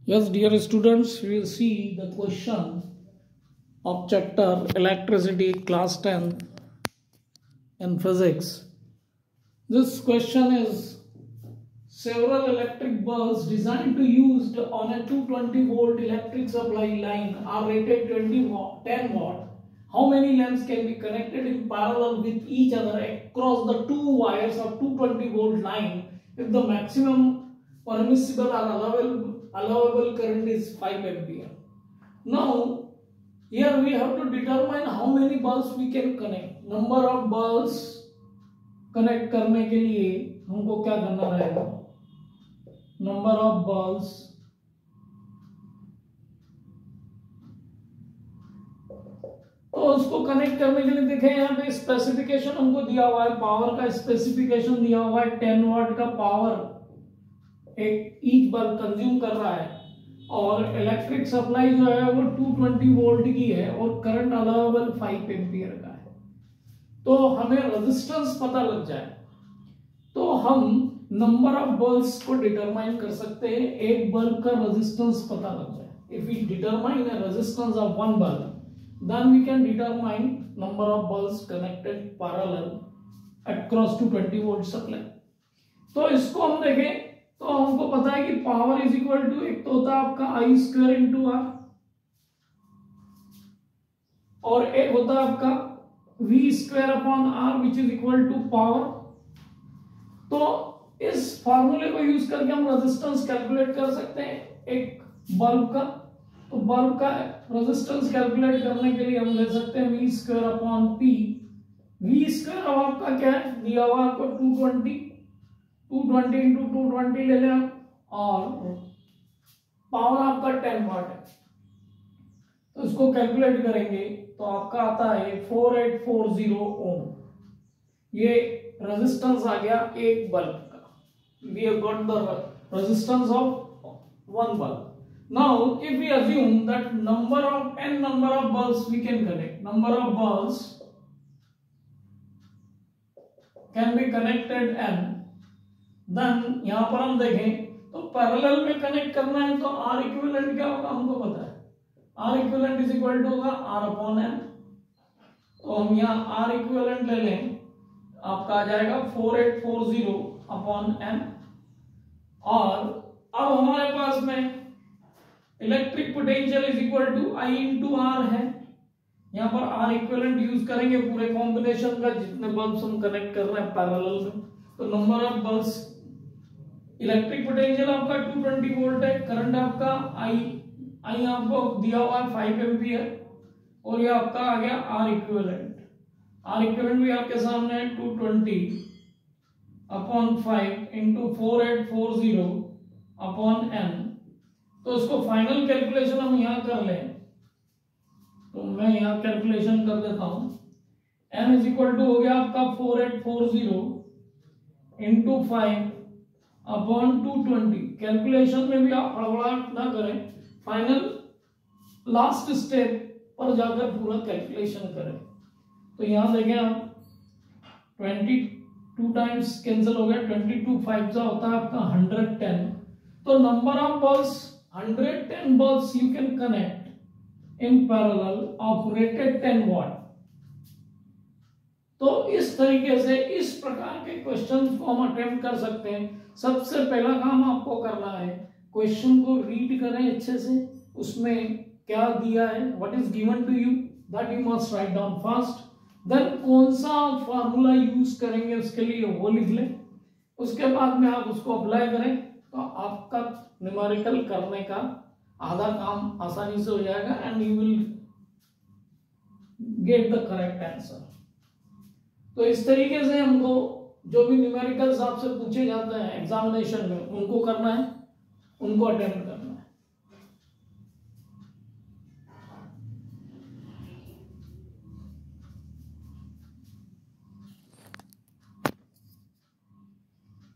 Yes, dear students, we will see the question of chapter Electricity, class 10 in physics. This question is several electric bulbs designed to used on a 220 volt electric supply line are rated 10 watt. How many lamps can be connected in parallel with each other across the two wires of 220 volt line if the maximum permissible or allowable current is 5 ampere. Now here we have to determine how many bulbs we can connect. Number of bulbs connect करने के लिए हमको क्या करना रहेगा, number of bulbs तो उसको connect करने के लिए देखें यहाँ पे स्पेसिफिकेशन हमको दिया हुआ है, पावर का स्पेसिफिकेशन दिया हुआ है 10 वाट का पावर एक ईच बल्ब कंज्यूम कर रहा है और इलेक्ट्रिक सप्लाई जो है वो 220 वोल्ट की है और करंट अलाउेबल 5 एम्पियर का है। तो हमें रेजिस्टेंस पता लग जाए तो हम नंबर ऑफ बल्ब्स को डिटरमाइन कर सकते हैं, एक बल्ब का रेजिस्टेंस पता लग जाए। If we determine a resistance of one bulb then we can determine number of bulbs connected parallel across two 20 volt supply. तो इसको हम देखें तो हमको पता है कि पावर इज इक्वल टू एक तो होता है आपका आई स्क्वायर इंटू आर और एक होता है आपका v square upon R which is equal to power. तो इस फार्मूले को यूज करके हम रेजिस्टेंस कैलकुलेट कर सकते हैं एक बल्ब का। तो बल्ब का रेजिस्टेंस कैलकुलेट करने के लिए हम ले सकते हैं v square upon p। v square अब आपका क्या है दिया हुआ आपको 220 इंटू 220 ले लें और पावर आपका 10 वाट है तो इसको कैलकुलेट करेंगे तो आपका आता है 4840 ओम। ये रेजिस्टेंस आ गया एक बल्ब का। We have got the resistance of one bulb. Now if we assume that number of n number of bulbs we can connect, number of bulbs can be connected n, then यहां पर हम देखें तो parallel में connect करना है तो R equivalent क्या होगा हमको पता है, R equivalent is equal to होगा R अपॉन n। तो हम यहाँ R इक्विवेलेंट ले लें आपका आ जाएगा 4840 अपॉन n। और अब हमारे पास में electric potential is equal to I into R है। यहाँ पर R इक्विवेलेंट यूज करेंगे पूरे कॉम्बिनेशन का जितने बल्ब्स हम कनेक्ट कर रहे हैं पैरेलल में। तो number of bulbs, electric potential आपका 220 वोल्ट है, करंट आपका आई आपको दिया हुआ है 5 एम्पियर और ये आपका आ गया R इक्विवेलेंट। R इक्विवेलेंट भी आपके सामने है 220 अपॉन 5 इंटू 4840 अपॉन n। तो इसको फाइनल कैलकुलेशन हम यहाँ कर लें तो मैं यहाँ कैलकुलेशन कर देता हूं। n इज इक्वल टू हो गया आपका 4840 इंटू 5 अपॉन 220। कैलकुलेशन में भी आप हड़बड़ाहट ना करें, फाइनल लास्ट स्टेप पर जाकर पूरा कैलकुलेशन करें। तो यहां देखें आप 22 टाइम्स कैंसिल हो गया, 22 5 का होता है आपका 110। तो number of bulbs 110 bulbs you can connect in parallel of rated 10 वाट। तो इस तरीके से इस प्रकार के क्वेश्चंस को हम अटेम्प्ट कर सकते हैं। सबसे पहला काम आपको करना है क्वेश्चन को रीड करें अच्छे से, उसमें क्या दिया है, what is given to you that you must write down fast. Then कौन सा फार्मूला यूज करेंगे उसके लिए वो लिख लें। उसके बाद में आप उसको अप्लाई करें तो आपका न्यूमेरिकल करने का आधा काम आसानी से हो जाएगा and you will get the correct answer. तो इस तरीके से हमको जो भी न्यूमेरिकल्स आपसे पूछे जाते हैं एग्जामिनेशन में उनको करना है, उनको अटेम्प्ट